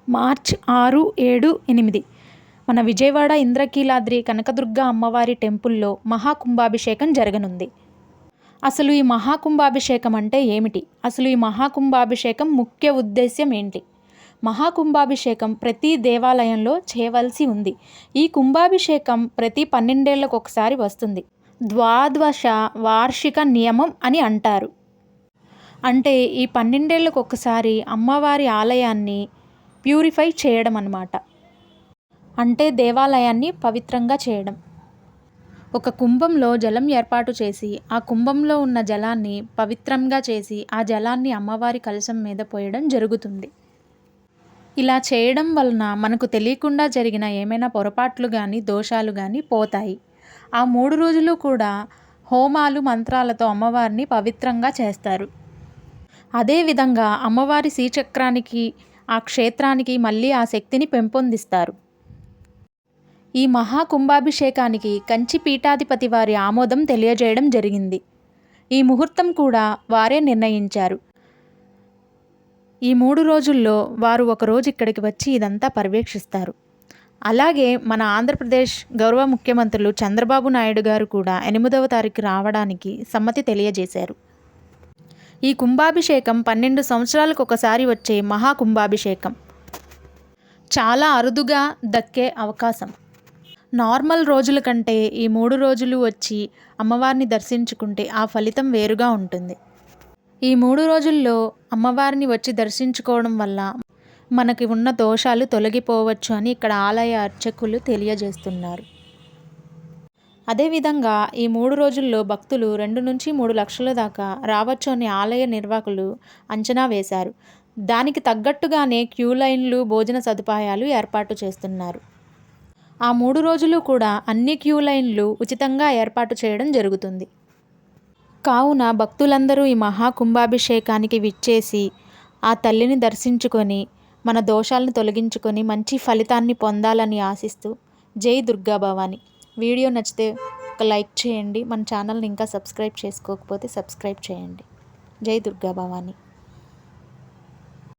March 6, 7, 8 మన విజయవాడ ఇంద్రకీలాద్రి కనకదుర్గ అమ్మవారి టెంపుల్లో మహాకుంభాభిషేకం జరగనుంది. అసలు ఈ మహాకుంభాభిషేకం అంటే ఏమిటి? అసలు ఈ మహాకుంభాభిషేకం ముఖ్య ఉద్దేశ్యం ఏంటి? మహాకుంభాభిషేకం ప్రతి దేవాలయంలో చేయవలసి ఉంది. ఈ కుంభాభిషేకం ప్రతి 12 ఏళ్లకు ఒకసారి వస్తుంది. ద్వాదశ వార్షిక నియమం అని అంటారు. అంటే ఈ 12 ఏళ్లకు ఒకసారి అమ్మవారి ఆలయాన్ని ప్యూరిఫై చేయడం అన్నమాట. అంటే దేవాలయాన్ని పవిత్రంగా చేయడం. ఒక కుంభంలో జలం ఏర్పాటు చేసి ఆ కుంభంలో ఉన్న జలాన్ని పవిత్రంగా చేసి ఆ జలాన్ని అమ్మవారి కలశం మీద పోయడం జరుగుతుంది. ఇలా చేయడం వలన మనకు తెలియకుండా జరిగిన ఏమైనా పొరపాట్లు కానీ దోషాలు కానీ పోతాయి. ఆ 3 రోజులు కూడా హోమాలు మంత్రాలతో అమ్మవారిని పవిత్రంగా చేస్తారు. అదేవిధంగా అమ్మవారి శ్రీచక్రానికి ఆ క్షేత్రానికి మళ్ళీ ఆ శక్తిని పెంపొందిస్తారు. ఈ మహాకుంభాభిషేకానికి కంచి పీఠాధిపతి వారి ఆమోదం తెలియజేయడం జరిగింది. ఈ ముహూర్తం కూడా వారే నిర్ణయించారు. ఈ 3 రోజుల్లో వారు ఒకరోజు ఇక్కడికి వచ్చి ఇదంతా పర్యవేక్షిస్తారు. అలాగే మన ఆంధ్రప్రదేశ్ గౌరవ ముఖ్యమంత్రులు చంద్రబాబు నాయుడు గారు కూడా 8వ తారీఖు రావడానికి సమ్మతి తెలియజేశారు. ఈ కుంభాభిషేకం 12 సంవత్సరాలకు ఒకసారి వచ్చే మహాకుంభాభిషేకం. చాలా అరుదుగా దక్కే అవకాశం. నార్మల్ రోజుల కంటే ఈ 3 రోజులు వచ్చి అమ్మవారిని దర్శించుకుంటే ఆ ఫలితం వేరుగా ఉంటుంది. ఈ 3 రోజుల్లో అమ్మవారిని వచ్చి దర్శించుకోవడం వల్ల మనకి ఉన్న దోషాలు తొలగిపోవచ్చు అని ఇక్కడ ఆలయ అర్చకులు తెలియజేస్తున్నారు. అదేవిధంగా ఈ 3 రోజుల్లో భక్తులు 2 నుంచి 3 లక్షల దాకా రావచ్చు అని ఆలయ నిర్వాహకులు అంచనా వేశారు. దానికి తగ్గట్టుగానే క్యూ లైన్లు, భోజన సదుపాయాలు ఏర్పాటు చేస్తున్నారు. ఆ 3 రోజులు కూడా అన్ని క్యూ లైన్లు ఉచితంగా ఏర్పాటు చేయడం జరుగుతుంది. కావున భక్తులందరూ ఈ మహాకుంభాభిషేకానికి విచ్చేసి ఆ తల్లిని దర్శించుకొని మన దోషాలను తొలగించుకొని మంచి ఫలితాన్ని పొందాలని ఆశిస్తూ జై దుర్గా భవాని. వీడియో నచ్చితే ఒక లైక్ చేయండి. మన ఛానల్ని ఇంకా సబ్స్క్రైబ్ చేసుకోకపోతే సబ్స్క్రైబ్ చేయండి. జై దుర్గా భవాని.